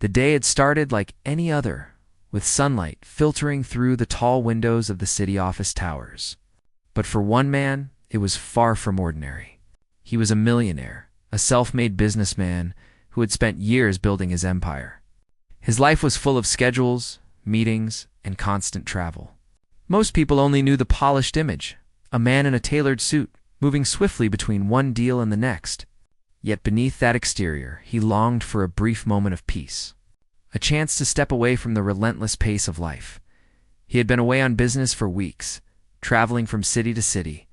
The day had started like any other, with sunlight filtering through the tall windows of the city office towers. But for one man, it was far from ordinary. He was a millionaire, a self-made businessman who had spent years building his empire. His life was full of schedules, meetings, and constant travel. Most people only knew the polished image, a man in a tailored suit, moving swiftly between one deal and the next. Yet beneath that exterior, he longed for a brief moment of peace, a chance to step away from the relentless pace of life. He had been away on business for weeks, traveling from city to city,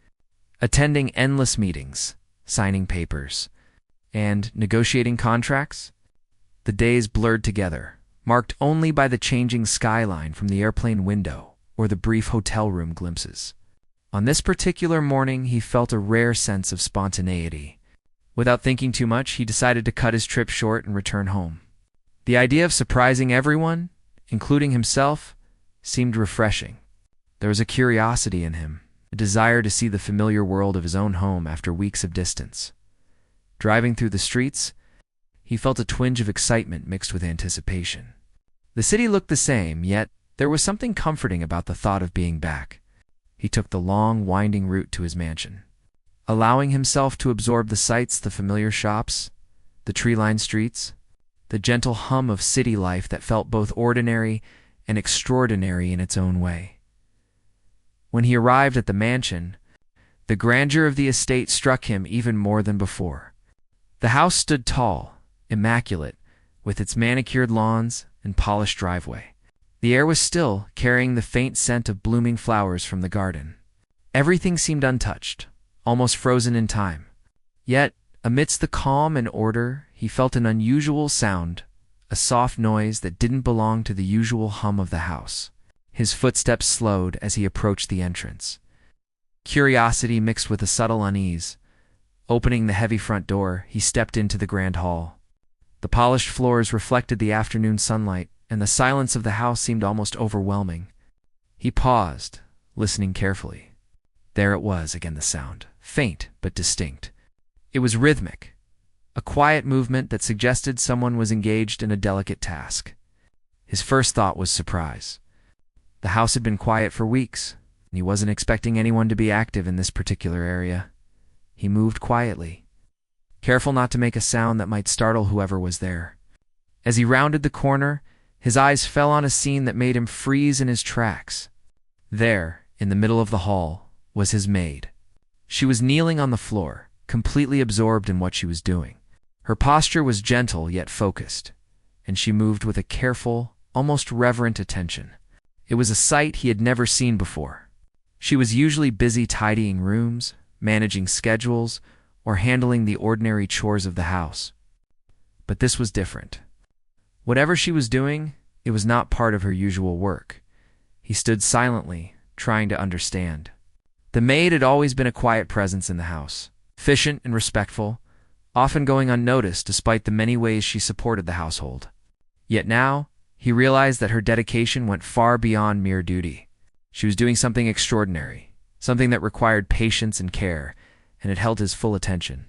attending endless meetings, signing papers, and negotiating contracts. The days blurred together, marked only by the changing skyline from the airplane window or the brief hotel room glimpses. On this particular morning, he felt a rare sense of spontaneity. Without thinking too much, he decided to cut his trip short and return home. The idea of surprising everyone, including himself, seemed refreshing. There was a curiosity in him, a desire to see the familiar world of his own home after weeks of distance. Driving through the streets, he felt a twinge of excitement mixed with anticipation. The city looked the same, yet there was something comforting about the thought of being back. He took the long, winding route to his mansion, allowing himself to absorb the sights, the familiar shops, the tree-lined streets, the gentle hum of city life that felt both ordinary and extraordinary in its own way. When he arrived at the mansion, the grandeur of the estate struck him even more than before. The house stood tall, immaculate, with its manicured lawns and polished driveway. The air was still, carrying the faint scent of blooming flowers from the garden. Everything seemed untouched, almost frozen in time. Yet, amidst the calm and order, he felt an unusual sound, a soft noise that didn't belong to the usual hum of the house. His footsteps slowed as he approached the entrance. Curiosity mixed with a subtle unease. Opening the heavy front door, he stepped into the grand hall. The polished floors reflected the afternoon sunlight, and the silence of the house seemed almost overwhelming. He paused, listening carefully. There it was again, the sound, faint but distinct. It was rhythmic, a quiet movement that suggested someone was engaged in a delicate task. His first thought was surprise. The house had been quiet for weeks, and he wasn't expecting anyone to be active in this particular area. He moved quietly, careful not to make a sound that might startle whoever was there. As he rounded the corner, his eyes fell on a scene that made him freeze in his tracks. There, in the middle of the hall, was his maid. She was kneeling on the floor, completely absorbed in what she was doing. Her posture was gentle yet focused, and she moved with a careful, almost reverent attention. It was a sight he had never seen before. She was usually busy tidying rooms, managing schedules, or handling the ordinary chores of the house. But this was different. Whatever she was doing, it was not part of her usual work. He stood silently, trying to understand. The maid had always been a quiet presence in the house, efficient and respectful, often going unnoticed despite the many ways she supported the household. Yet now, he realized that her dedication went far beyond mere duty. She was doing something extraordinary, something that required patience and care, and it held his full attention.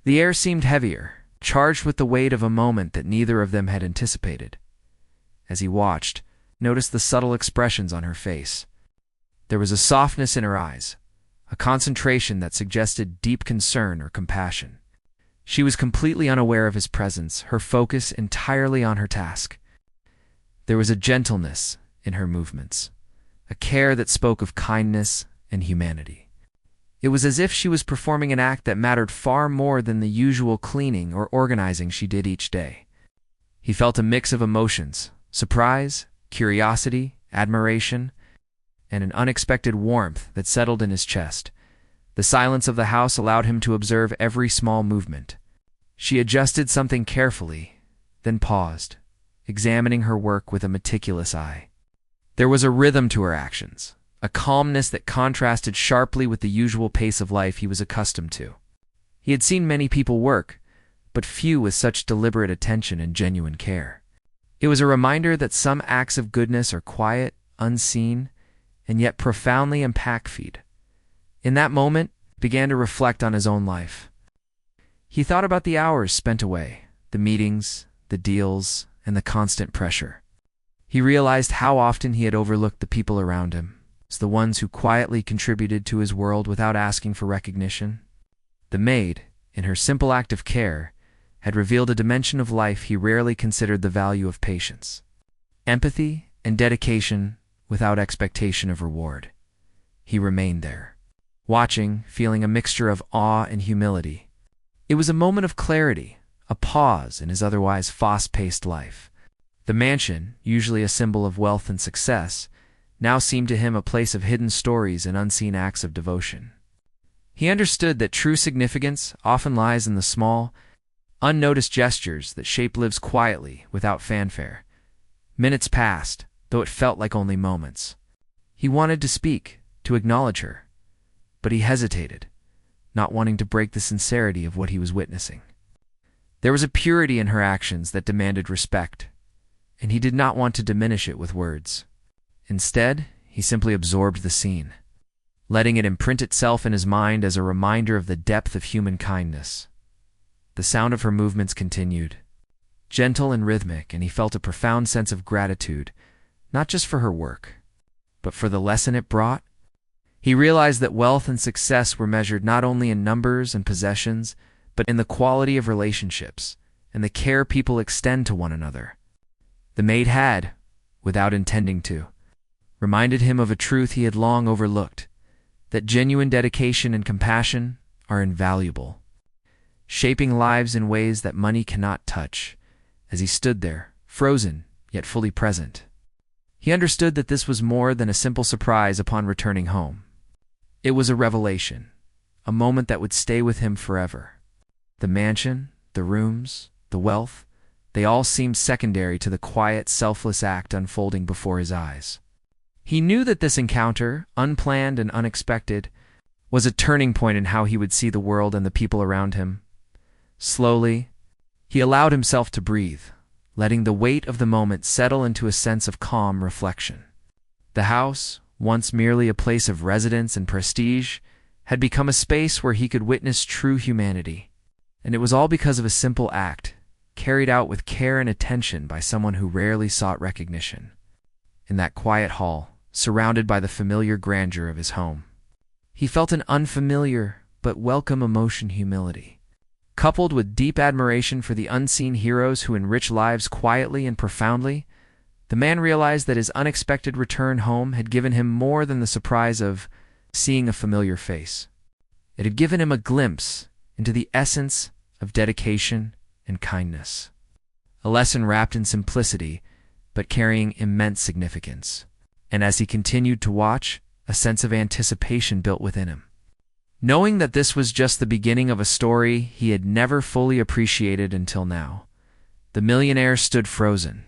The air seemed heavier, charged with the weight of a moment that neither of them had anticipated. As he watched, noticed the subtle expressions on her face. There was a softness in her eyes, a concentration that suggested deep concern or compassion. She was completely unaware of his presence, her focus entirely on her task. There was a gentleness in her movements, a care that spoke of kindness and humanity. It was as if she was performing an act that mattered far more than the usual cleaning or organizing she did each day. He felt a mix of emotions: surprise, curiosity, admiration, and an unexpected warmth that settled in his chest. The silence of the house allowed him to observe every small movement. She adjusted something carefully, then paused, examining her work with a meticulous eye. There was a rhythm to her actions, a calmness that contrasted sharply with the usual pace of life he was accustomed to. He had seen many people work, but few with such deliberate attention and genuine care. It was a reminder that some acts of goodness are quiet, unseen, and yet profoundly impactful. In that moment, he began to reflect on his own life. He thought about the hours spent away, the meetings, the deals, and the constant pressure. He realized how often he had overlooked the people around him, the ones who quietly contributed to his world without asking for recognition. The maid, in her simple act of care, had revealed a dimension of life he rarely considered: the value of patience, empathy, and dedication without expectation of reward. He remained there, watching, feeling a mixture of awe and humility. It was a moment of clarity, a pause in his otherwise fast-paced life. The mansion, usually a symbol of wealth and success, now seemed to him a place of hidden stories and unseen acts of devotion. He understood that true significance often lies in the small, unnoticed gestures that shape lives quietly, without fanfare. Minutes passed, though it felt like only moments. He wanted to speak, to acknowledge her, but he hesitated, not wanting to break the sincerity of what he was witnessing. There was a purity in her actions that demanded respect, and he did not want to diminish it with words. Instead, he simply absorbed the scene, letting it imprint itself in his mind as a reminder of the depth of human kindness. The sound of her movements continued, gentle and rhythmic, and he felt a profound sense of gratitude, not just for her work, but for the lesson it brought. He realized that wealth and success were measured not only in numbers and possessions, but in the quality of relationships and the care people extend to one another. The maid had, without intending to, reminded him of a truth he had long overlooked: that genuine dedication and compassion are invaluable, shaping lives in ways that money cannot touch. As he stood there, frozen yet fully present, he understood that this was more than a simple surprise upon returning home. It was a revelation, a moment that would stay with him forever. The mansion, the rooms, the wealth, they all seemed secondary to the quiet, selfless act unfolding before his eyes. He knew that this encounter, unplanned and unexpected, was a turning point in how he would see the world and the people around him. Slowly, he allowed himself to breathe, letting the weight of the moment settle into a sense of calm reflection. The house, once merely a place of residence and prestige, had become a space where he could witness true humanity. And it was all because of a simple act, carried out with care and attention by someone who rarely sought recognition. In that quiet hall, surrounded by the familiar grandeur of his home, he felt an unfamiliar but welcome emotion: humility, coupled with deep admiration for the unseen heroes who enrich lives quietly and profoundly. The man realized that his unexpected return home had given him more than the surprise of seeing a familiar face. It had given him a glimpse into the essence of dedication and kindness, a lesson wrapped in simplicity but carrying immense significance. And as he continued to watch, a sense of anticipation built within him, knowing that this was just the beginning of a story he had never fully appreciated until now. The millionaire stood frozen.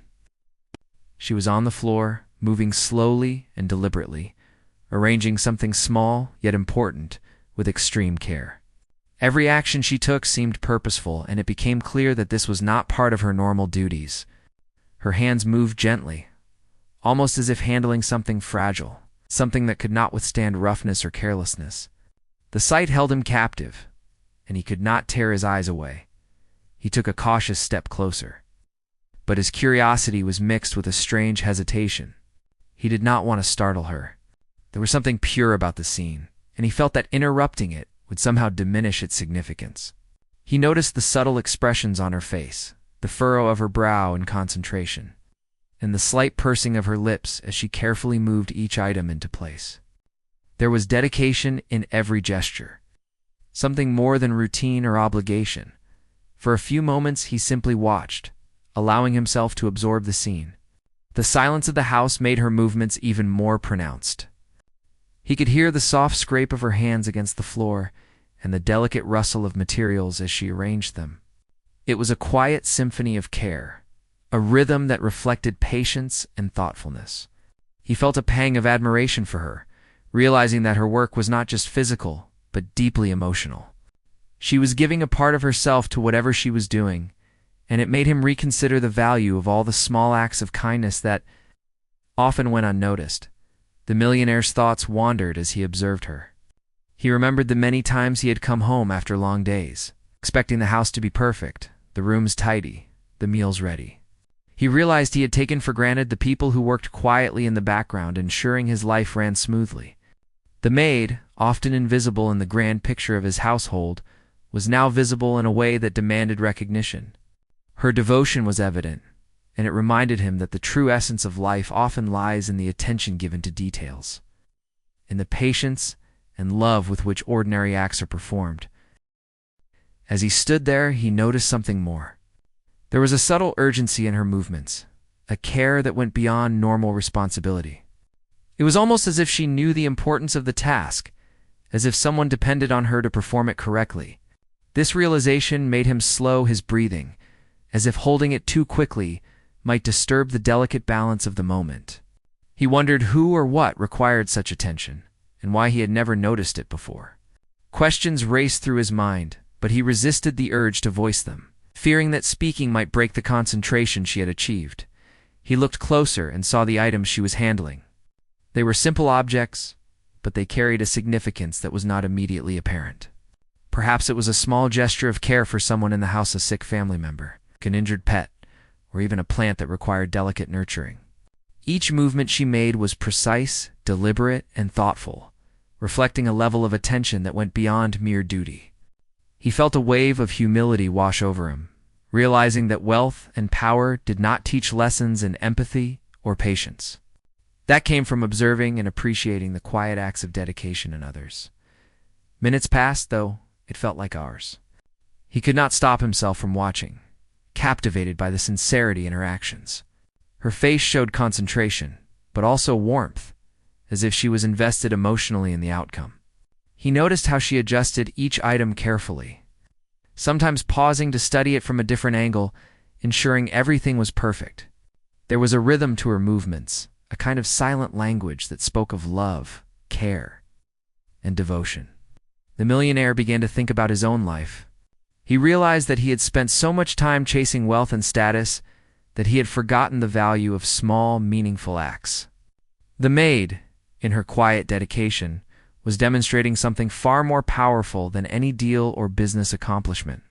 She was on the floor, moving slowly and deliberately, arranging something small yet important with extreme care. Every action she took seemed purposeful, and it became clear that this was not part of her normal duties. Her hands moved gently, almost as if handling something fragile, something that could not withstand roughness or carelessness. The sight held him captive, and he could not tear his eyes away. He took a cautious step closer, but his curiosity was mixed with a strange hesitation. He did not want to startle her. There was something pure about the scene, and he felt that interrupting it would somehow diminish its significance. He noticed the subtle expressions on her face, the furrow of her brow in concentration, and the slight pursing of her lips as she carefully moved each item into place. There was dedication in every gesture, something more than routine or obligation. For a few moments he simply watched, allowing himself to absorb the scene. The silence of the house made her movements even more pronounced. He could hear the soft scrape of her hands against the floor and the delicate rustle of materials as she arranged them. It was a quiet symphony of care, a rhythm that reflected patience and thoughtfulness. He felt a pang of admiration for her, realizing that her work was not just physical, but deeply emotional. She was giving a part of herself to whatever she was doing, and it made him reconsider the value of all the small acts of kindness that often went unnoticed. The millionaire's thoughts wandered as he observed her. He remembered the many times he had come home after long days, expecting the house to be perfect, the rooms tidy, the meals ready. He realized he had taken for granted the people who worked quietly in the background, ensuring his life ran smoothly. The maid, often invisible in the grand picture of his household, was now visible in a way that demanded recognition. Her devotion was evident, and it reminded him that the true essence of life often lies in the attention given to details, in the patience and love with which ordinary acts are performed. As he stood there, he noticed something more. There was a subtle urgency in her movements, a care that went beyond normal responsibility. It was almost as if she knew the importance of the task, as if someone depended on her to perform it correctly. This realization made him slow his breathing, as if holding it too quickly might disturb the delicate balance of the moment. He wondered who or what required such attention, and why he had never noticed it before. Questions raced through his mind, but he resisted the urge to voice them, fearing that speaking might break the concentration she had achieved. He looked closer and saw the items she was handling. They were simple objects, but they carried a significance that was not immediately apparent. Perhaps it was a small gesture of care for someone in the house, a sick family member, an injured pet, or even a plant that required delicate nurturing. Each movement she made was precise, deliberate, and thoughtful, reflecting a level of attention that went beyond mere duty. He felt a wave of humility wash over him, realizing that wealth and power did not teach lessons in empathy or patience. That came from observing and appreciating the quiet acts of dedication in others. Minutes passed, though it felt like hours. He could not stop himself from watching, captivated by the sincerity in her actions. Her face showed concentration, but also warmth, as if she was invested emotionally in the outcome. He noticed how she adjusted each item carefully, sometimes pausing to study it from a different angle, ensuring everything was perfect. There was a rhythm to her movements, a kind of silent language that spoke of love, care, and devotion. The millionaire began to think about his own life. He realized that he had spent so much time chasing wealth and status that he had forgotten the value of small, meaningful acts. The maid, in her quiet dedication, was demonstrating something far more powerful than any deal or business accomplishment.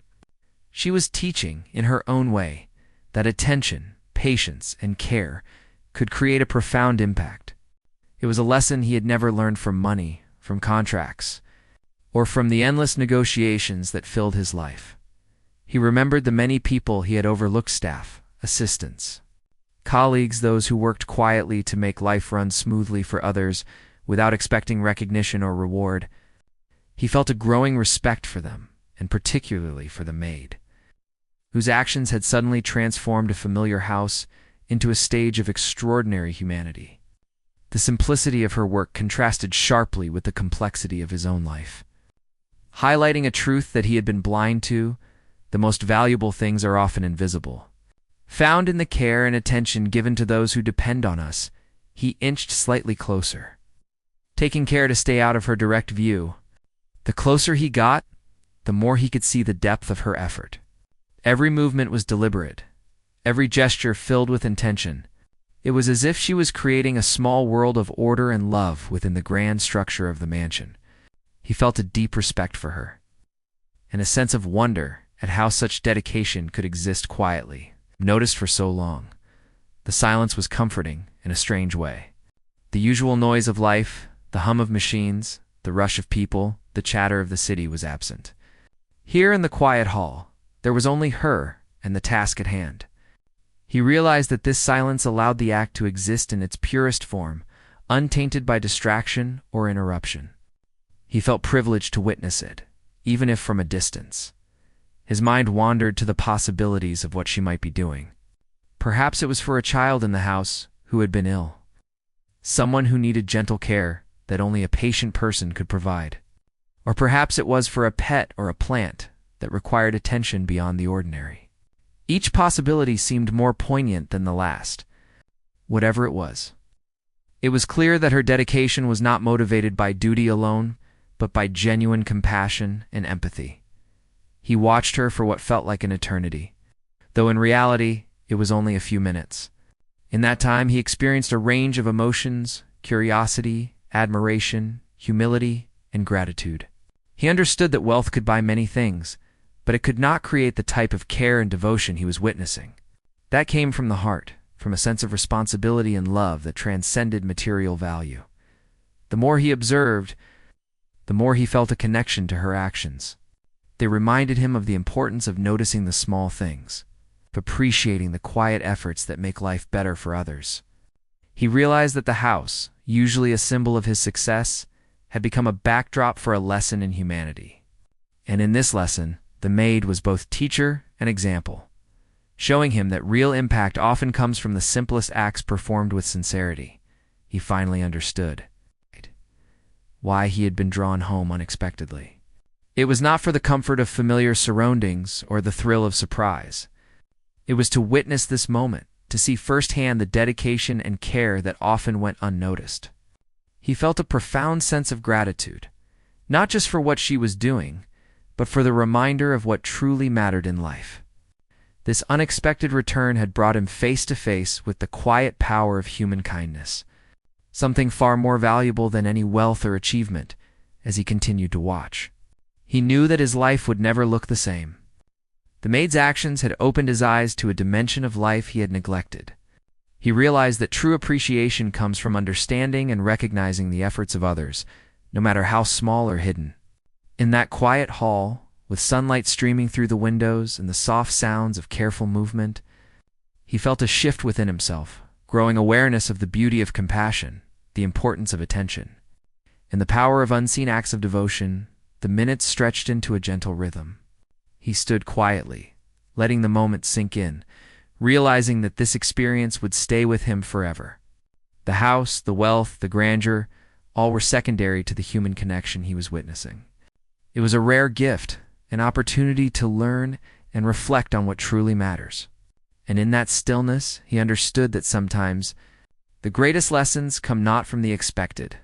She was teaching, in her own way, that attention, patience, and care could create a profound impact. It was a lesson he had never learned from money, from contracts, or from the endless negotiations that filled his life. He remembered the many people he had overlooked: staff, assistants, colleagues, those who worked quietly to make life run smoothly for others without expecting recognition or reward. He felt a growing respect for them, and particularly for the maid, whose actions had suddenly transformed a familiar house into a stage of extraordinary humanity. The simplicity of her work contrasted sharply with the complexity of his own life, highlighting a truth that he had been blind to: the most valuable things are often invisible. Found in the care and attention given to those who depend on us, he inched slightly closer, taking care to stay out of her direct view. The closer he got, the more he could see the depth of her effort. Every movement was deliberate, every gesture filled with intention. It was as if she was creating a small world of order and love within the grand structure of the mansion. He felt a deep respect for her, and a sense of wonder at how such dedication could exist quietly, noticed for so long. The silence was comforting in a strange way. The usual noise of life, the hum of machines, the rush of people, the chatter of the city was absent. Here in the quiet hall, there was only her and the task at hand. He realized that this silence allowed the act to exist in its purest form, untainted by distraction or interruption. He felt privileged to witness it, even if from a distance. His mind wandered to the possibilities of what she might be doing. Perhaps it was for a child in the house who had been ill, someone who needed gentle care that only a patient person could provide. Or perhaps it was for a pet or a plant that required attention beyond the ordinary. Each possibility seemed more poignant than the last. Whatever it was clear that her dedication was not motivated by duty alone, but by genuine compassion and empathy. He watched her for what felt like an eternity, though in reality it was only a few minutes. In that time he experienced a range of emotions: curiosity, admiration, humility, and gratitude. He understood that wealth could buy many things, but it could not create the type of care and devotion he was witnessing. That came from the heart, from a sense of responsibility and love that transcended material value. The more he observed, the more he felt a connection to her actions. They reminded him of the importance of noticing the small things, of appreciating the quiet efforts that make life better for others. He realized that the house, usually a symbol of his success, had become a backdrop for a lesson in humanity. And in this lesson, the maid was both teacher and example, showing him that real impact often comes from the simplest acts performed with sincerity. He finally understood why he had been drawn home unexpectedly. It was not for the comfort of familiar surroundings or the thrill of surprise. It was to witness this moment, to see firsthand the dedication and care that often went unnoticed. He felt a profound sense of gratitude, not just for what she was doing, but for the reminder of what truly mattered in life. This unexpected return had brought him face to face with the quiet power of human kindness, something far more valuable than any wealth or achievement. As he continued to watch, he knew that his life would never look the same. The maid's actions had opened his eyes to a dimension of life he had neglected. He realized that true appreciation comes from understanding and recognizing the efforts of others, no matter how small or hidden. In that quiet hall, with sunlight streaming through the windows and the soft sounds of careful movement, he felt a shift within himself, growing awareness of the beauty of compassion, the importance of attention, and the power of unseen acts of devotion. The minutes stretched into a gentle rhythm. He stood quietly, letting the moment sink in, realizing that this experience would stay with him forever. The house, the wealth, the grandeur, all were secondary to the human connection he was witnessing. It was a rare gift, an opportunity to learn and reflect on what truly matters. And in that stillness, he understood that sometimes the greatest lessons come not from the expected,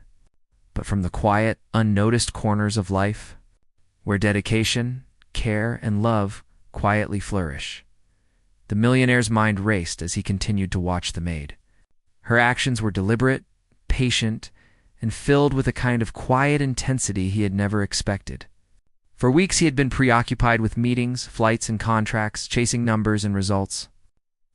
but from the quiet, unnoticed corners of life, where dedication, care, and love quietly flourish. The millionaire's mind raced as he continued to watch the maid. Her actions were deliberate, patient, and filled with a kind of quiet intensity he had never expected. For weeks he had been preoccupied with meetings, flights, and contracts, chasing numbers and results.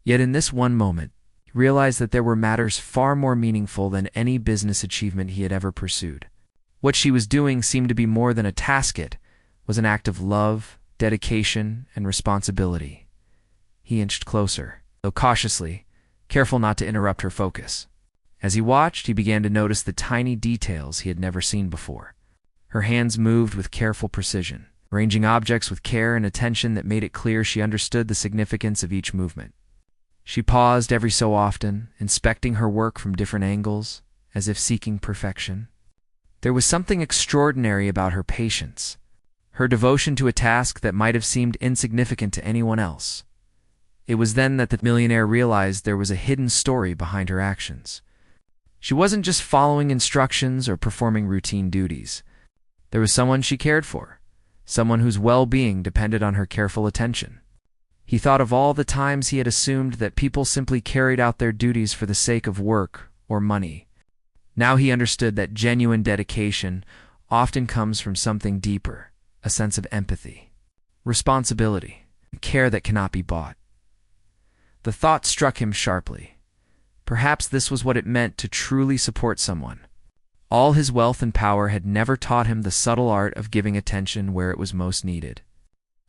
Yet in this one moment, he realized that there were matters far more meaningful than any business achievement he had ever pursued. What she was doing seemed to be more than a task. It was an act of love, dedication, and responsibility. He inched closer, though cautiously, careful not to interrupt her focus. As he watched, he began to notice the tiny details he had never seen before. Her hands moved with careful precision, arranging objects with care and attention that made it clear she understood the significance of each movement. She paused every so often, inspecting her work from different angles, as if seeking perfection. There was something extraordinary about her patience, her devotion to a task that might have seemed insignificant to anyone else. It was then that the millionaire realized there was a hidden story behind her actions. She wasn't just following instructions or performing routine duties. There was someone she cared for, someone whose well-being depended on her careful attention. He thought of all the times he had assumed that people simply carried out their duties for the sake of work or money. Now he understood that genuine dedication often comes from something deeper, a sense of empathy, responsibility, and care that cannot be bought. The thought struck him sharply. Perhaps this was what it meant to truly support someone. All his wealth and power had never taught him the subtle art of giving attention where it was most needed.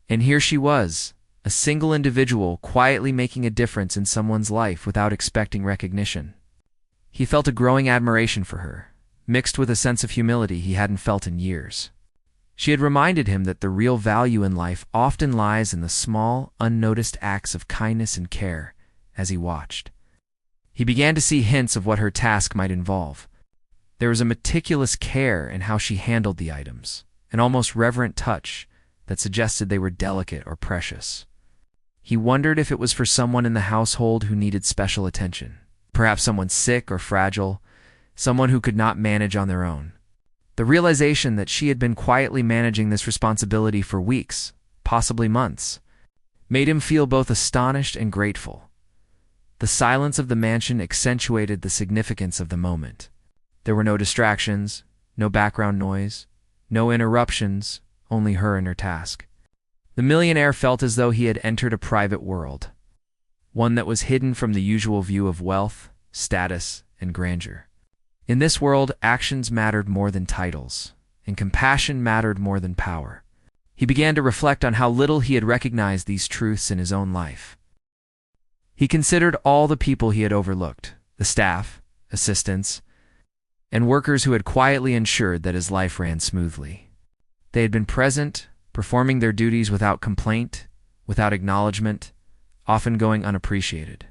And here she was, a single individual quietly making a difference in someone's life without expecting recognition. He felt a growing admiration for her, mixed with a sense of humility he hadn't felt in years. She had reminded him that the real value in life often lies in the small, unnoticed acts of kindness and care. As he watched, he began to see hints of what her task might involve. There was a meticulous care in how she handled the items, an almost reverent touch that suggested they were delicate or precious. He wondered if it was for someone in the household who needed special attention, perhaps someone sick or fragile, someone who could not manage on their own. The realization that she had been quietly managing this responsibility for weeks, possibly months, made him feel both astonished and grateful. The silence of the mansion accentuated the significance of the moment. There were no distractions, no background noise, no interruptions, only her and her task. The millionaire felt as though he had entered a private world, one that was hidden from the usual view of wealth, status, and grandeur. In this world, actions mattered more than titles, and compassion mattered more than power. He began to reflect on how little he had recognized these truths in his own life. He considered all the people he had overlooked, the staff, assistants, and workers who had quietly ensured that his life ran smoothly. They had been present, performing their duties without complaint, without acknowledgement, often going unappreciated.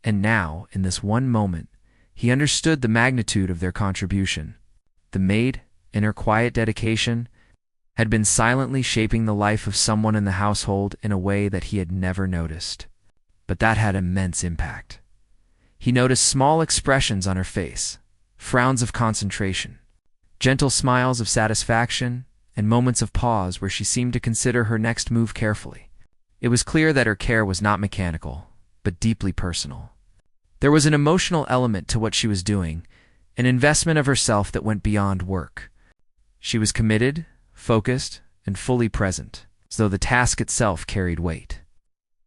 And now, in this one moment, he understood the magnitude of their contribution. The maid, in her quiet dedication, had been silently shaping the life of someone in the household in a way that he had never noticed. But that had immense impact. He noticed small expressions on her face, frowns of concentration, gentle smiles of satisfaction, and moments of pause where she seemed to consider her next move carefully. It was clear that her care was not mechanical, but deeply personal. There was an emotional element to what she was doing, an investment of herself that went beyond work. She was committed, focused, and fully present, as though the task itself carried weight.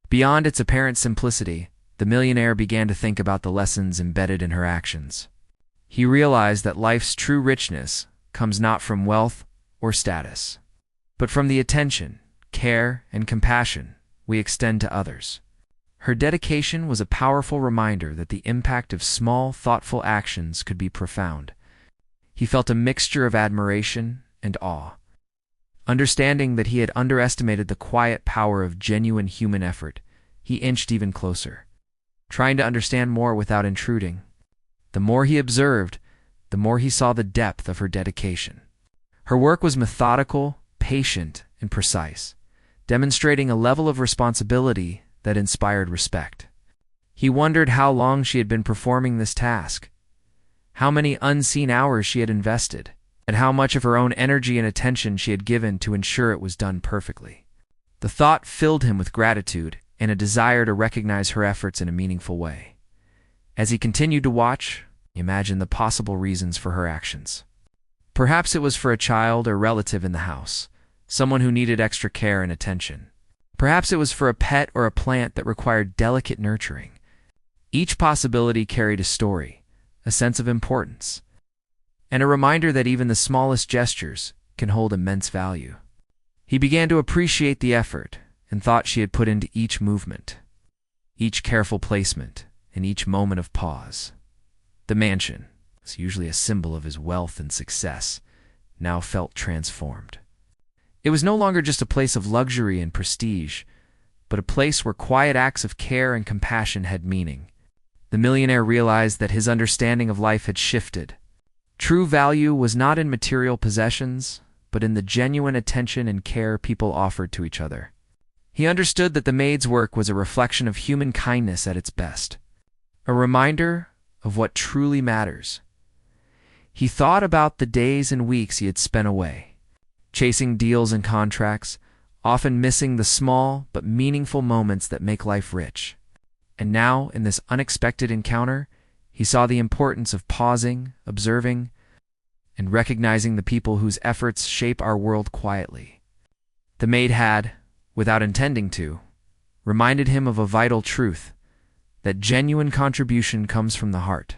Beyond its apparent simplicity, the millionaire began to think about the lessons embedded in her actions. He realized that life's true richness comes not from wealth or status, but from the attention, care, and compassion we extend to others. Her dedication was a powerful reminder that the impact of small, thoughtful actions could be profound. He felt a mixture of admiration and awe. Understanding that he had underestimated the quiet power of genuine human effort, he inched even closer, trying to understand more without intruding. The more he observed, the more he saw the depth of her dedication. Her work was methodical, patient, and precise, demonstrating a level of responsibility that inspired respect. He wondered how long she had been performing this task, how many unseen hours she had invested, and how much of her own energy and attention she had given to ensure it was done perfectly. The thought filled him with gratitude and a desire to recognize her efforts in a meaningful way. As he continued to watch, he imagined the possible reasons for her actions. Perhaps it was for a child or relative in the house, someone who needed extra care and attention. Perhaps it was for a pet or a plant that required delicate nurturing. Each possibility carried a story, a sense of importance, and a reminder that even the smallest gestures can hold immense value. He began to appreciate the effort and thought she had put into each movement, each careful placement, and each moment of pause. The mansion, was usually a symbol of his wealth and success, now felt transformed. It was no longer just a place of luxury and prestige, but a place where quiet acts of care and compassion had meaning. The millionaire realized that his understanding of life had shifted. True value was not in material possessions, but in the genuine attention and care people offered to each other. He understood that the maid's work was a reflection of human kindness at its best, a reminder of what truly matters. He thought about the days and weeks he had spent away, chasing deals and contracts, often missing the small but meaningful moments that make life rich. And now, in this unexpected encounter, he saw the importance of pausing, observing, and recognizing the people whose efforts shape our world quietly. The maid had, without intending to, reminded him of a vital truth, that genuine contribution comes from the heart,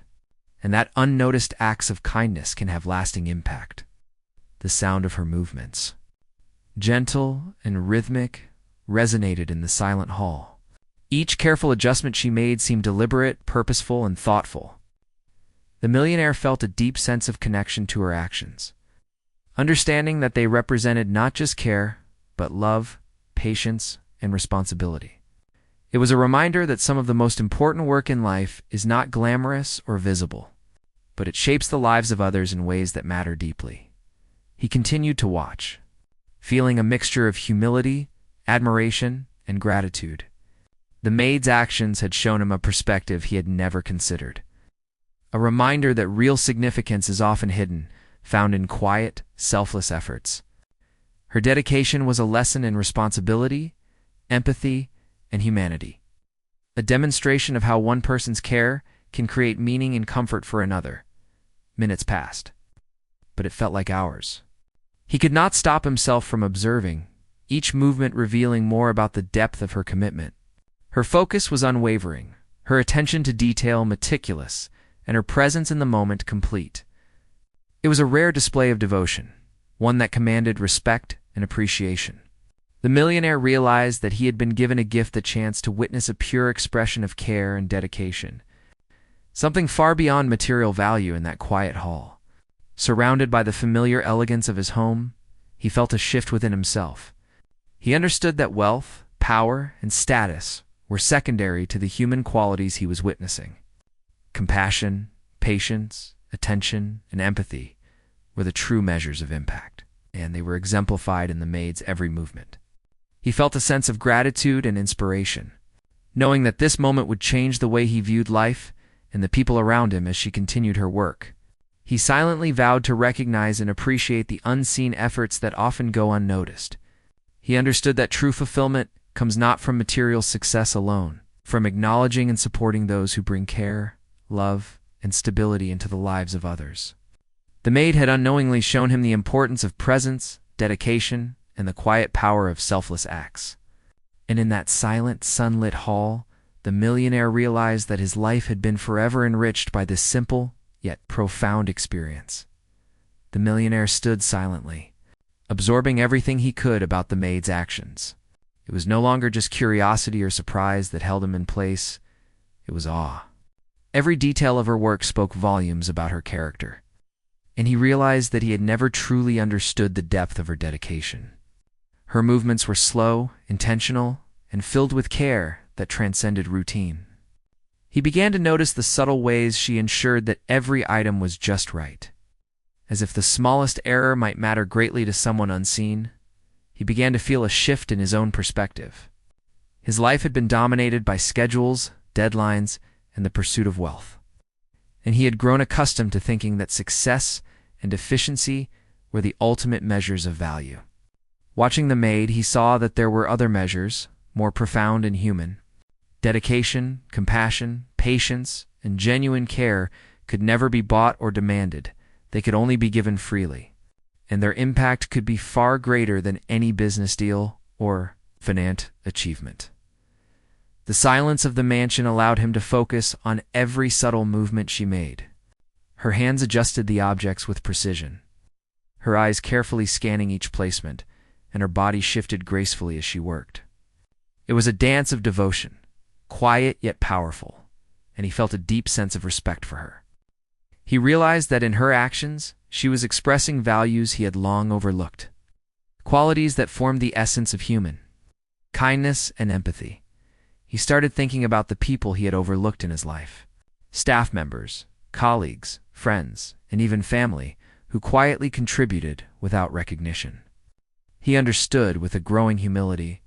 and that unnoticed acts of kindness can have lasting impact. The sound of her movements, gentle and rhythmic, resonated in the silent hall. Each careful adjustment she made seemed deliberate, purposeful, and thoughtful. The millionaire felt a deep sense of connection to her actions, understanding that they represented not just care, but love, patience, and responsibility. It was a reminder that some of the most important work in life is not glamorous or visible, but it shapes the lives of others in ways that matter deeply. He continued to watch, feeling a mixture of humility, admiration, and gratitude. The maid's actions had shown him a perspective he had never considered, a reminder that real significance is often hidden, found in quiet, selfless efforts. Her dedication was a lesson in responsibility, empathy, and humanity, a demonstration of how one person's care can create meaning and comfort for another. Minutes passed, but it felt like hours. He could not stop himself from observing, each movement revealing more about the depth of her commitment. Her focus was unwavering, her attention to detail meticulous, and her presence in the moment complete. It was a rare display of devotion, one that commanded respect and appreciation. The millionaire realized that he had been given a gift, the chance to witness a pure expression of care and dedication, something far beyond material value in that quiet hall. Surrounded by the familiar elegance of his home, he felt a shift within himself. He understood that wealth, power, and status were secondary to the human qualities he was witnessing. Compassion, patience, attention, and empathy were the true measures of impact, and they were exemplified in the maid's every movement. He felt a sense of gratitude and inspiration, knowing that this moment would change the way he viewed life and the people around him as she continued her work. He silently vowed to recognize and appreciate the unseen efforts that often go unnoticed. He understood that true fulfillment comes not from material success alone, from acknowledging and supporting those who bring care, love, and stability into the lives of others. The maid had unknowingly shown him the importance of presence, dedication, and the quiet power of selfless acts. And in that silent, sunlit hall, the millionaire realized that his life had been forever enriched by this simple, yet profound experience. The millionaire stood silently, absorbing everything he could about the maid's actions. It was no longer just curiosity or surprise that held him in place. It was awe. Every detail of her work spoke volumes about her character, and he realized that he had never truly understood the depth of her dedication. Her movements were slow, intentional, and filled with care that transcended routine. He began to notice the subtle ways she ensured that every item was just right. As if the smallest error might matter greatly to someone unseen, he began to feel a shift in his own perspective. His life had been dominated by schedules, deadlines, and the pursuit of wealth, and he had grown accustomed to thinking that success and efficiency were the ultimate measures of value. Watching the maid, he saw that there were other measures, more profound and human. Dedication, compassion, patience, and genuine care could never be bought or demanded. They could only be given freely, and their impact could be far greater than any business deal or financial achievement. The silence of the mansion allowed him to focus on every subtle movement she made. Her hands adjusted the objects with precision, her eyes carefully scanning each placement, and her body shifted gracefully as she worked. It was a dance of devotion, quiet yet powerful, and he felt a deep sense of respect for her. He realized that in her actions, she was expressing values he had long overlooked, qualities that formed the essence of human kindness and empathy. He started thinking about the people he had overlooked in his life, staff members, colleagues, friends, and even family who quietly contributed without recognition. He understood with a growing humility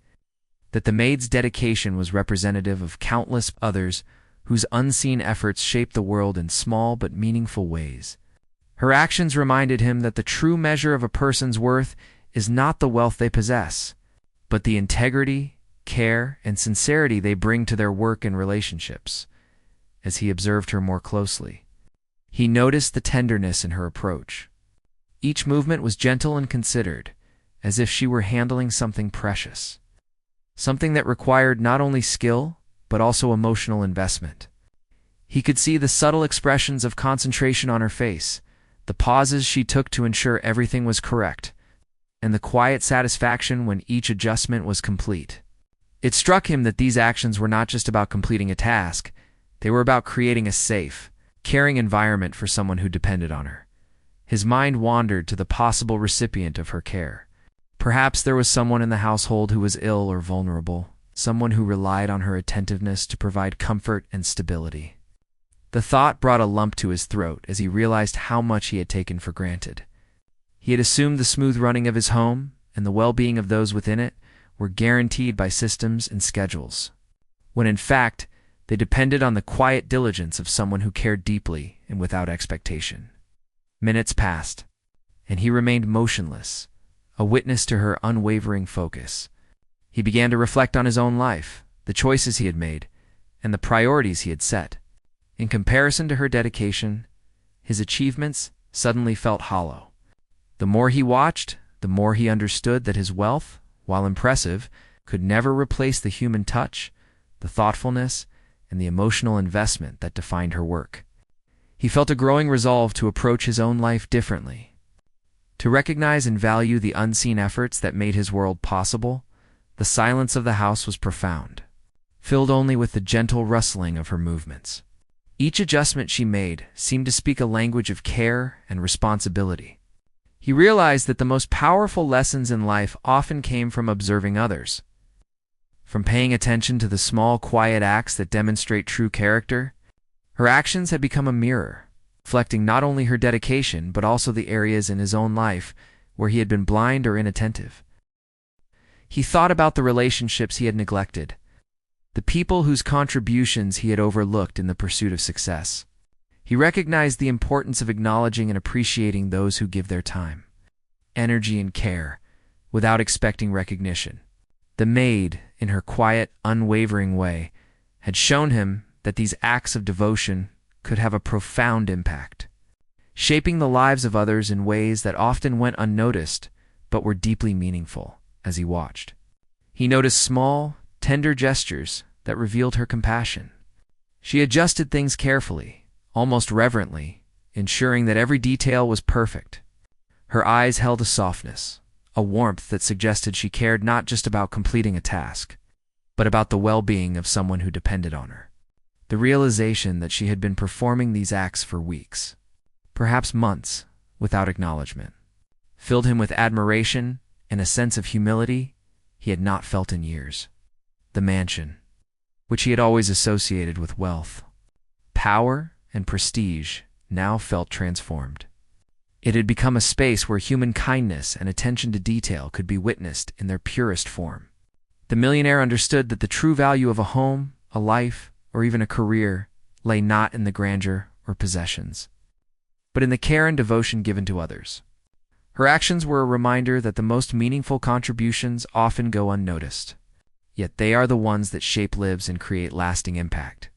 that the maid's dedication was representative of countless others whose unseen efforts shaped the world in small but meaningful ways. Her actions reminded him that the true measure of a person's worth is not the wealth they possess, but the integrity, care, and sincerity they bring to their work and relationships. As he observed her more closely, he noticed the tenderness in her approach. Each movement was gentle and considered, as if she were handling something precious, something that required not only skill, but also emotional investment. He could see the subtle expressions of concentration on her face, the pauses she took to ensure everything was correct, and the quiet satisfaction when each adjustment was complete. It struck him that these actions were not just about completing a task, they were about creating a safe, caring environment for someone who depended on her. His mind wandered to the possible recipient of her care. Perhaps there was someone in the household who was ill or vulnerable, someone who relied on her attentiveness to provide comfort and stability. The thought brought a lump to his throat as he realized how much he had taken for granted. He had assumed the smooth running of his home and the well-being of those within it were guaranteed by systems and schedules, when in fact they depended on the quiet diligence of someone who cared deeply and without expectation. Minutes passed, and he remained motionless, a witness to her unwavering focus. He began to reflect on his own life, the choices he had made, and the priorities he had set. In comparison to her dedication, his achievements suddenly felt hollow. The more he watched, the more he understood that his wealth, while impressive, could never replace the human touch, the thoughtfulness, and the emotional investment that defined her work. He felt a growing resolve to approach his own life differently, to recognize and value the unseen efforts that made his world possible. The silence of the house was profound, filled only with the gentle rustling of her movements. Each adjustment she made seemed to speak a language of care and responsibility. He realized that the most powerful lessons in life often came from observing others, from paying attention to the small, quiet acts that demonstrate true character. Her actions had become a mirror, reflecting not only her dedication but also the areas in his own life where he had been blind or inattentive. He thought about the relationships he had neglected, the people whose contributions he had overlooked in the pursuit of success. He recognized the importance of acknowledging and appreciating those who give their time, energy, and care without expecting recognition. The maid, in her quiet, unwavering way, had shown him that these acts of devotion could have a profound impact, shaping the lives of others in ways that often went unnoticed but were deeply meaningful. As he watched, he noticed small, tender gestures that revealed her compassion. She adjusted things carefully, almost reverently, ensuring that every detail was perfect. Her eyes held a softness, a warmth that suggested she cared not just about completing a task, but about the well-being of someone who depended on her. The realization that she had been performing these acts for weeks, perhaps months, without acknowledgement, filled him with admiration and a sense of humility he had not felt in years. The mansion, which he had always associated with wealth, power, and prestige, now felt transformed. It had become a space where human kindness and attention to detail could be witnessed in their purest form. The millionaire understood that the true value of a home, a life, or even a career lay not in the grandeur or possessions, but in the care and devotion given to others. Her actions were a reminder that the most meaningful contributions often go unnoticed, yet they are the ones that shape lives and create lasting impact.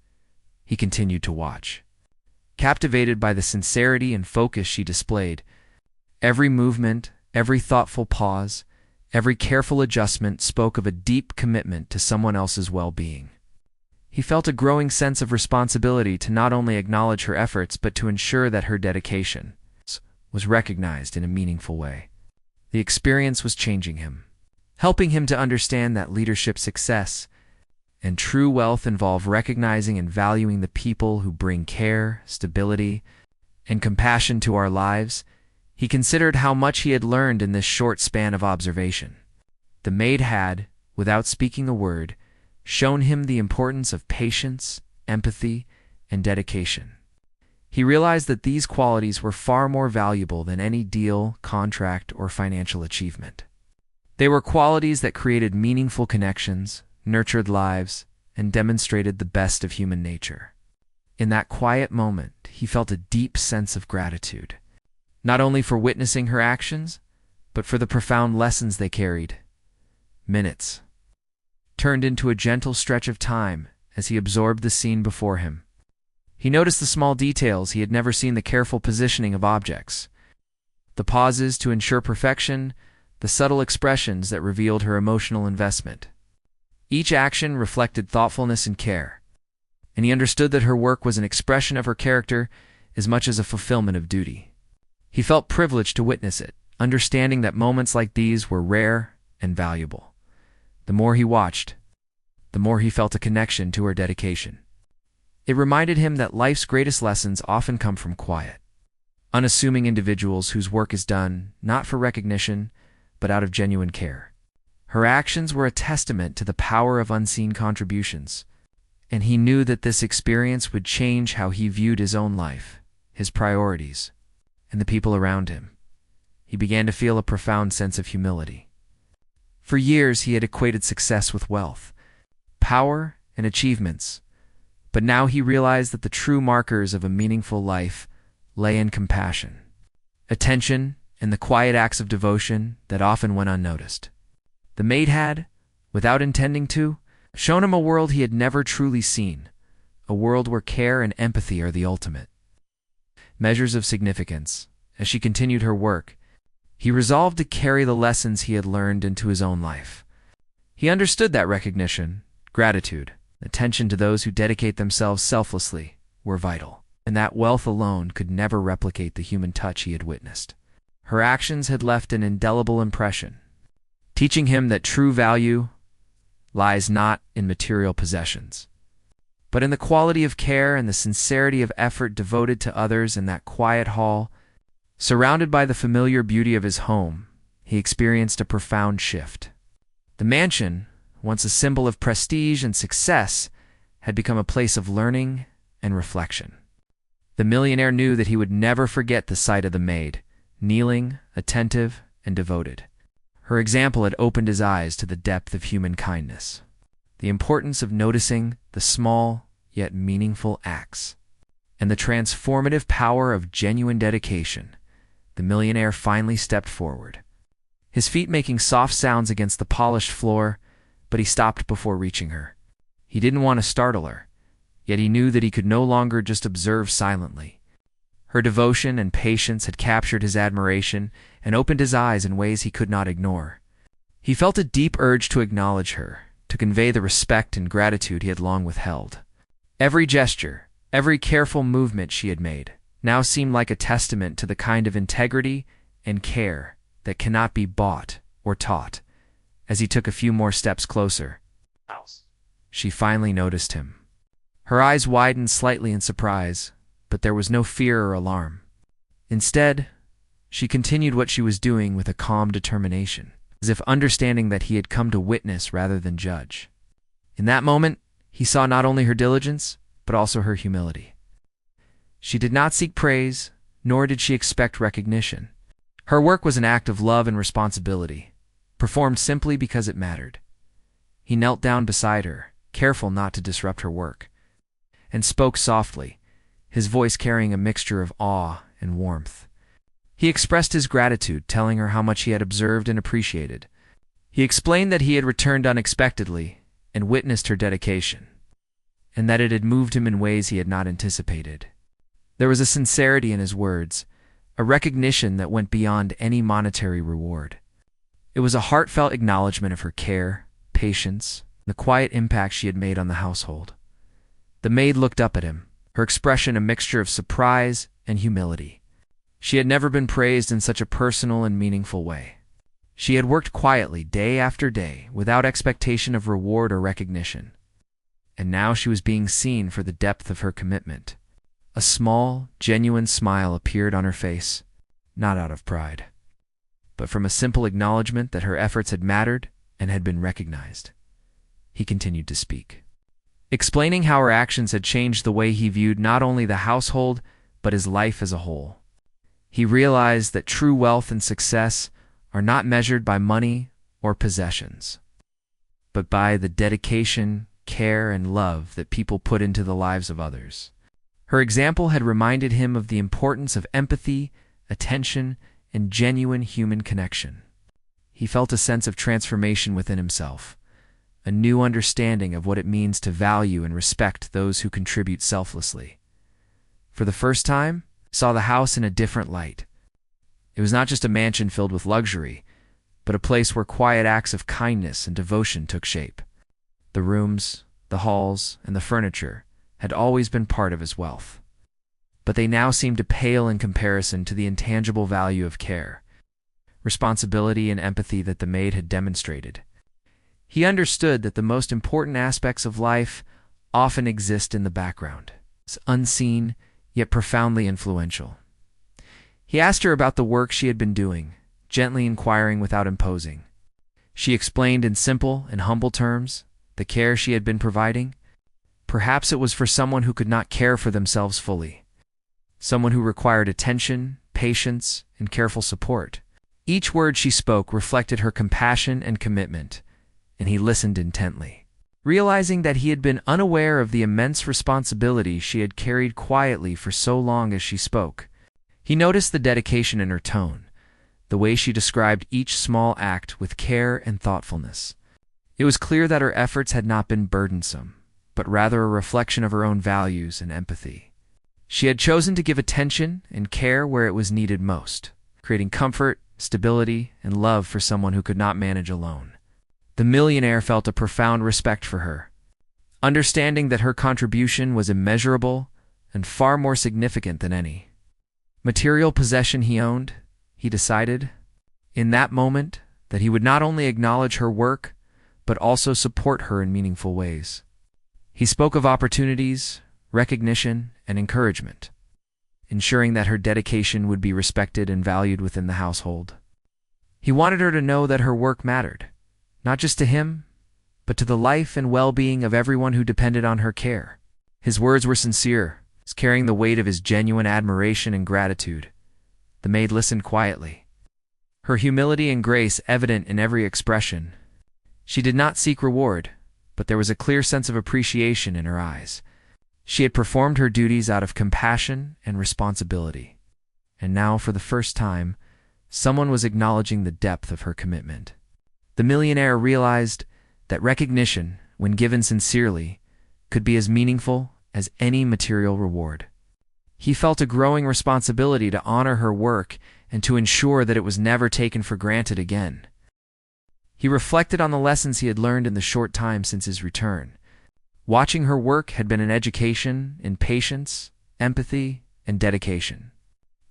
He continued to watch, captivated by the sincerity and focus she displayed. Every movement, every thoughtful pause, every careful adjustment spoke of a deep commitment to someone else's well-being. He felt a growing sense of responsibility to not only acknowledge her efforts but to ensure that her dedication was recognized in a meaningful way. The experience was changing him, helping him to understand that leadership success and true wealth involve recognizing and valuing the people who bring care, stability, and compassion to our lives. He considered how much he had learned in this short span of observation. The maid had, without speaking a word, shown him the importance of patience, empathy, and dedication. He realized that these qualities were far more valuable than any deal, contract, or financial achievement. They were qualities that created meaningful connections, nurtured lives, and demonstrated the best of human nature. In that quiet moment, he felt a deep sense of gratitude, not only for witnessing her actions, but for the profound lessons they carried. Minutes turned into a gentle stretch of time as he absorbed the scene before him. He noticed the small details he had never seen: the careful positioning of objects, the pauses to ensure perfection, the subtle expressions that revealed her emotional investment. Each action reflected thoughtfulness and care, and he understood that her work was an expression of her character as much as a fulfillment of duty. He felt privileged to witness it, understanding that moments like these were rare and valuable. The more he watched, the more he felt a connection to her dedication. It reminded him that life's greatest lessons often come from quiet, unassuming individuals whose work is done not for recognition, but out of genuine care. Her actions were a testament to the power of unseen contributions, and he knew that this experience would change how he viewed his own life, his priorities, and the people around him. He began to feel a profound sense of humility. For years he had equated success with wealth, power, and achievements, but now he realized that the true markers of a meaningful life lay in compassion, attention, and the quiet acts of devotion that often went unnoticed. The maid had, without intending to, shown him a world he had never truly seen, a world where care and empathy are the ultimate measures of significance. As she continued her work, he resolved to carry the lessons he had learned into his own life. He understood that recognition, gratitude, Attention to those who dedicate themselves selflessly were vital, and that wealth alone could never replicate the human touch he had witnessed. Her actions had left an indelible impression, teaching him that true value lies not in material possessions, but in the quality of care and the sincerity of effort devoted to others. In that quiet hall, surrounded by the familiar beauty of his home, he experienced a profound shift. The mansion, once a symbol of prestige and success, had become a place of learning and reflection. The millionaire knew that he would never forget the sight of the maid, kneeling, attentive, and devoted. Her example had opened his eyes to the depth of human kindness, the importance of noticing the small yet meaningful acts, and the transformative power of genuine dedication. The millionaire finally stepped forward, his feet making soft sounds against the polished floor, but he stopped before reaching her. He didn't want to startle her, yet he knew that he could no longer just observe silently. Her devotion and patience had captured his admiration and opened his eyes in ways he could not ignore. He felt a deep urge to acknowledge her, to convey the respect and gratitude he had long withheld. Every gesture, every careful movement she had made, now seemed like a testament to the kind of integrity and care that cannot be bought or taught. As he took a few more steps closer, she finally noticed him. Her eyes widened slightly in surprise, but there was no fear or alarm. Instead, she continued what she was doing with a calm determination, as if understanding that he had come to witness rather than judge. In that moment, he saw not only her diligence, but also her humility. She did not seek praise, nor did she expect recognition. Her work was an act of love and responsibility, performed simply because it mattered. He knelt down beside her, careful not to disrupt her work, and spoke softly, his voice carrying a mixture of awe and warmth. He expressed his gratitude, telling her how much he had observed and appreciated. He explained that he had returned unexpectedly and witnessed her dedication, and that it had moved him in ways he had not anticipated. There was a sincerity in his words, a recognition that went beyond any monetary reward. It was a heartfelt acknowledgement of her care, patience, and the quiet impact she had made on the household. The maid looked up at him, her expression a mixture of surprise and humility. She had never been praised in such a personal and meaningful way. She had worked quietly day after day without expectation of reward or recognition. And now she was being seen for the depth of her commitment. A small, genuine smile appeared on her face, not out of pride, but from a simple acknowledgement that her efforts had mattered and had been recognized. He continued to speak, explaining how her actions had changed the way he viewed not only the household, but his life as a whole. He realized that true wealth and success are not measured by money or possessions, but by the dedication, care, and love that people put into the lives of others. Her example had reminded him of the importance of empathy, attention, and genuine human connection. He felt a sense of transformation within himself, a new understanding of what it means to value and respect those who contribute selflessly. For the first time, he saw the house in a different light. It was not just a mansion filled with luxury, but a place where quiet acts of kindness and devotion took shape. The rooms, the halls, and the furniture had always been part of his wealth, but they now seemed to pale in comparison to the intangible value of care, responsibility, and empathy that the maid had demonstrated. He understood that the most important aspects of life often exist in the background, unseen yet profoundly influential. He asked her about the work she had been doing, gently inquiring without imposing. She explained in simple and humble terms the care she had been providing. Perhaps it was for someone who could not care for themselves fully, someone who required attention, patience, and careful support. Each word she spoke reflected her compassion and commitment, and he listened intently, realizing that he had been unaware of the immense responsibility she had carried quietly for so long. As she spoke, he noticed the dedication in her tone, the way she described each small act with care and thoughtfulness. It was clear that her efforts had not been burdensome, but rather a reflection of her own values and empathy. She had chosen to give attention and care where it was needed most, creating comfort, stability, and love for someone who could not manage alone. The millionaire felt a profound respect for her, understanding that her contribution was immeasurable and far more significant than any material possession he owned. He decided, in that moment, that he would not only acknowledge her work, but also support her in meaningful ways. He spoke of opportunities, recognition, and encouragement, ensuring that her dedication would be respected and valued within the household. He wanted her to know that her work mattered, not just to him, but to the life and well-being of everyone who depended on her care. His words were sincere, carrying the weight of his genuine admiration and gratitude. The maid listened quietly, her humility and grace evident in every expression. She did not seek reward, but there was a clear sense of appreciation in her eyes. She had performed her duties out of compassion and responsibility, and now, for the first time, someone was acknowledging the depth of her commitment. The millionaire realized that recognition, when given sincerely, could be as meaningful as any material reward. He felt a growing responsibility to honor her work and to ensure that it was never taken for granted again. He reflected on the lessons he had learned in the short time since his return. Watching her work had been an education in patience, empathy, and dedication.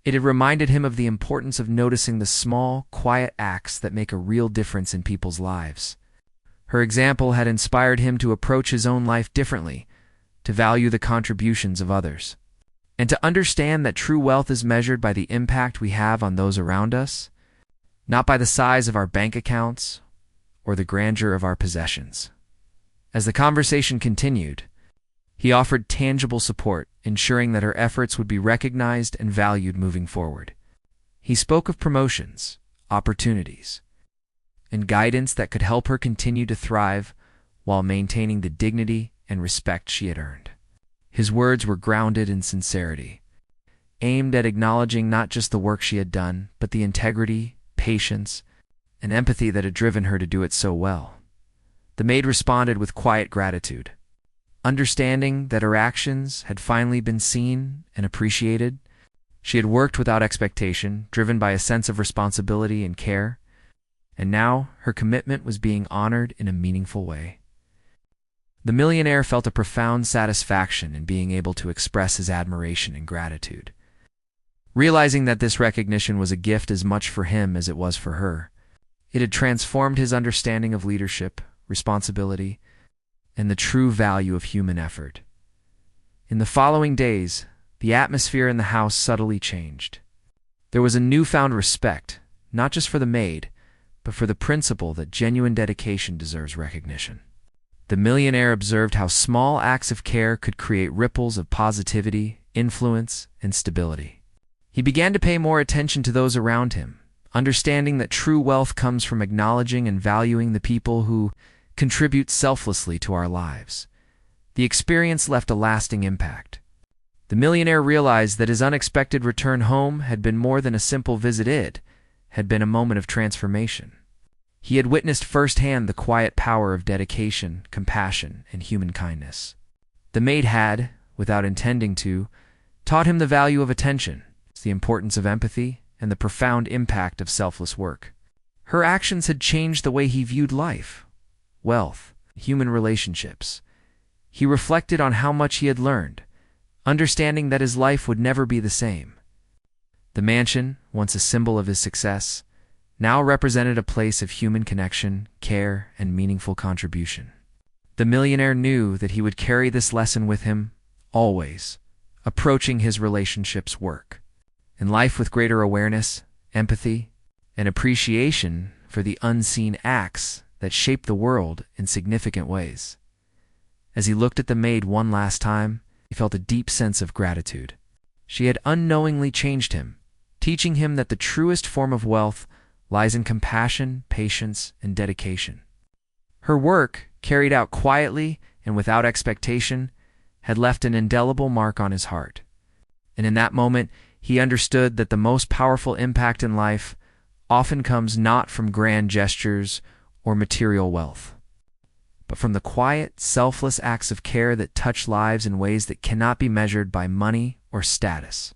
It had reminded him of the importance of noticing the small, quiet acts that make a real difference in people's lives. Her example had inspired him to approach his own life differently, to value the contributions of others, and to understand that true wealth is measured by the impact we have on those around us, not by the size of our bank accounts or the grandeur of our possessions. As the conversation continued, he offered tangible support, ensuring that her efforts would be recognized and valued moving forward. He spoke of promotions, opportunities, and guidance that could help her continue to thrive while maintaining the dignity and respect she had earned. His words were grounded in sincerity, aimed at acknowledging not just the work she had done, but the integrity, patience, and empathy that had driven her to do it so well. The maid responded with quiet gratitude, understanding that her actions had finally been seen and appreciated. She had worked without expectation, driven by a sense of responsibility and care, and now her commitment was being honored in a meaningful way. The millionaire felt a profound satisfaction in being able to express his admiration and gratitude. Realizing that this recognition was a gift as much for him as it was for her, it had transformed his understanding of leadership, responsibility, and the true value of human effort. In the following days, the atmosphere in the house subtly changed. There was a newfound respect, not just for the maid, but for the principle that genuine dedication deserves recognition. The millionaire observed how small acts of care could create ripples of positivity, influence, and stability. He began to pay more attention to those around him, understanding that true wealth comes from acknowledging and valuing the people who contribute selflessly to our lives. The experience left a lasting impact. The millionaire realized that his unexpected return home had been more than a simple visit. It had been a moment of transformation. He had witnessed firsthand the quiet power of dedication, compassion, and human kindness. The maid had, without intending to, taught him the value of attention, the importance of empathy, and the profound impact of selfless work. Her actions had changed the way he viewed life, wealth, human relationships. He reflected on how much he had learned, understanding that his life would never be the same. The mansion, once a symbol of his success, now represented a place of human connection, care, and meaningful contribution. The millionaire knew that he would carry this lesson with him, always, approaching his relationships work, in life with greater awareness, empathy, and appreciation for the unseen acts that shape the world in significant ways. As he looked at the maid one last time, he felt a deep sense of gratitude. She had unknowingly changed him, teaching him that the truest form of wealth lies in compassion, patience, and dedication. Her work, carried out quietly and without expectation, had left an indelible mark on his heart. And in that moment, he understood that the most powerful impact in life often comes not from grand gestures or material wealth, but from the quiet, selfless acts of care that touch lives in ways that cannot be measured by money or status.